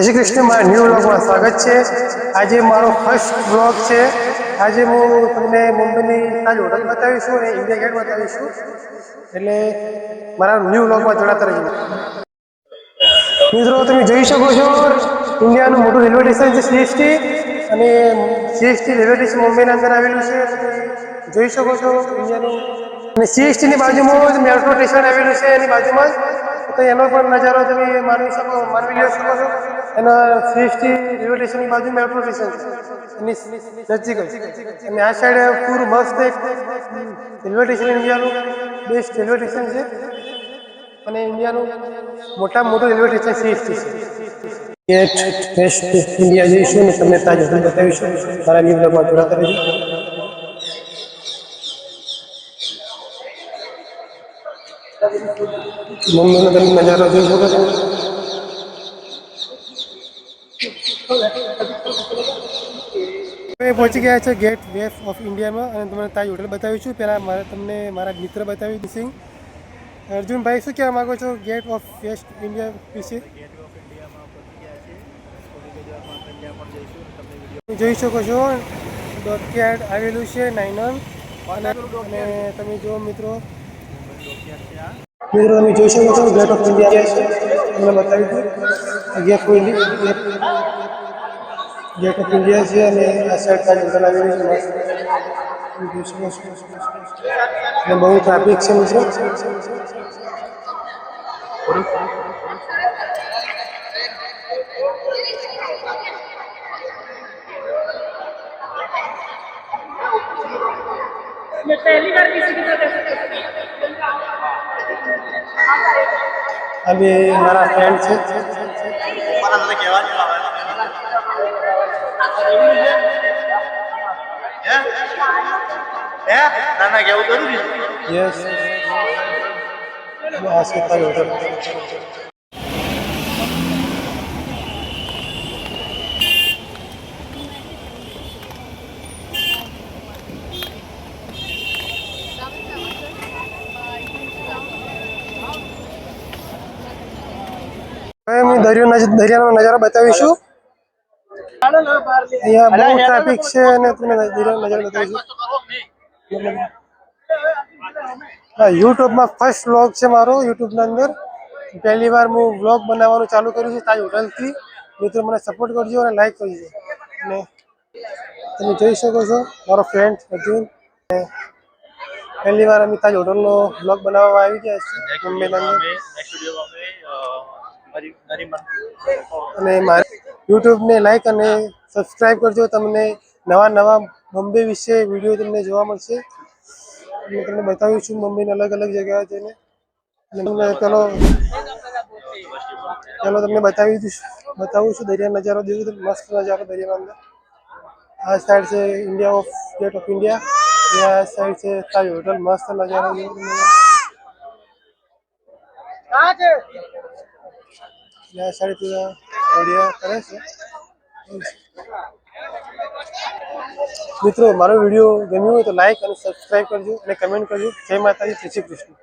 જય શ્રી કૃષ્ણ, મારા ન્યૂ વ્લોગમાં સ્વાગત છે। આજે મારો ફર્સ્ટ વ્લોગ છે। આજે હું તમને મુંબઈની તાજ હોટલ બતાવીશું અને ઇન્ડિયા ગેટ બતાવીશું, એટલે મારા ન્યૂ વ્લોગમાં જોડાતા રહેજો। મિત્રો, તમે જોઈ શકો છો ઇન્ડિયાનું મોટું રેલવે સ્ટેશન છે સીએસટી, અને સીએસટી રેલવે સ્ટેશન મુંબઈના અંદર આવેલું છે। તમે જોઈ શકો છો ઇન્ડિયાનું, અને સીએસટીની બાજુમાં જ મેટ્રો સ્ટેશન આવેલું છે એની બાજુમાં જ, તો એનો પણ નજારો તમે માણી લઈ શકો છો। એના સીએસટી રેલવે સ્ટેશનની બાજુ મેટ્રો સ્ટેશન છે એની નજીક જ, અને આ સાઈડ પૂરું મસ્ત એક રેલવે સ્ટેશન ઇન્ડિયાનું બેસ્ટ રેલવે સ્ટેશન છે, અને ઇન્ડિયાનું મોટામાં મોટું રેલવે સ્ટેશન સીએસટી છે। ગેટ વેસ્ટ ઇન્ડિયા જઈશું અને તમને તાજ હોટલ બતાવીશું। મારા ન્યૂ બ્લોગમાં જોડાતા રહેજો। મુંબઈનો તમે નજારો જોઈ શકો છો। અમે પહોંચી ગયા છે ગેટ વેસ્ટ ઓફ ઇન્ડિયામાં, અને તમને તાજ હોટલ બતાવીશું। પહેલાં તમને મારા મિત્ર બતાવી સિંહ અર્જુનભાઈ, શું કહેવા માગો છો ગેટ ઓફ વેસ્ટ ઇન્ડિયા વિશે? જોઈ શકો છો ડોકયાર્ડ આવેલું છે નાઇનન, અને તમે જુઓ મિત્રો, તમે જોઈ શકો છો ગેટ ઓફ ઇન્ડિયા છે, તમને બતાવી દઉં ગેટ ઓફ ઇન્ડિયા છે, અને આ સાઈડ તાજ હોટલ આવેલી છે મસ્ત, તમે જોઈ શકો છો। અને બહુ ટ્રાફિક છે મિત્રો। मैं पहली बार किसी के साथ ऐसा करती हूं। अभी हमारा फ्रेंड છે, મારા સાથે કહેવાનું આવે હે ના ના કેવું જરૂરી છે। યસ, આ છે તાજ હોટલ। દરિયાનો નજારો બતાવીશું। અહીંયા બહુ ટ્રાફિક છે, અને તમને દરિયાનો નજારો બતાવીશું। હા, યુટ્યુબમાં ફર્સ્ટ વ્લોગ છે મારો યુટ્યુબના અંદર। પહેલી વાર હું વ્લોગ બનાવવાનું ચાલુ કર્યું છે તાજ હોટલથી। મિત્રો, મને સપોર્ટ કરજો અને લાઈક કરજો। અને તમે જોઈ શકો છો મારો ફ્રેન્ડ અર્જુન, પહેલી વાર અમે તાજ હોટલનો વ્લોગ બનાવવા આવી ગયા છે મુંબઈના અંદર। અને મારે યુટ્યુબને લાઈક અને સબસ્ક્રાઈબ કરજો। તમને નવા મુંબઈ વિશે વિડીયો તમને જોવા મળશે। હું તમને બતાવીશું મુંબઈની અલગ અલગ જગ્યાએ જઈને, અને તમને પેલો તમને બતાવું છું દરિયા નજારો જોયું, મસ્ત નજારો દરિયાના અંદર। આ સાઈડ છે India of gate of India, આ સાઈડ છે તાજ હોટલ, મસ્ત નજારો જોયું। આ સાઈડ ઓડિયા કરે છે। મિત્રો, મારો વિડીયો ગમ્યો હોય તો લાઈક અને સબસ્ક્રાઈબ કરજો, અને કમેન્ટ કરજો। જય માતાજી, જય શ્રી કૃષ્ણ।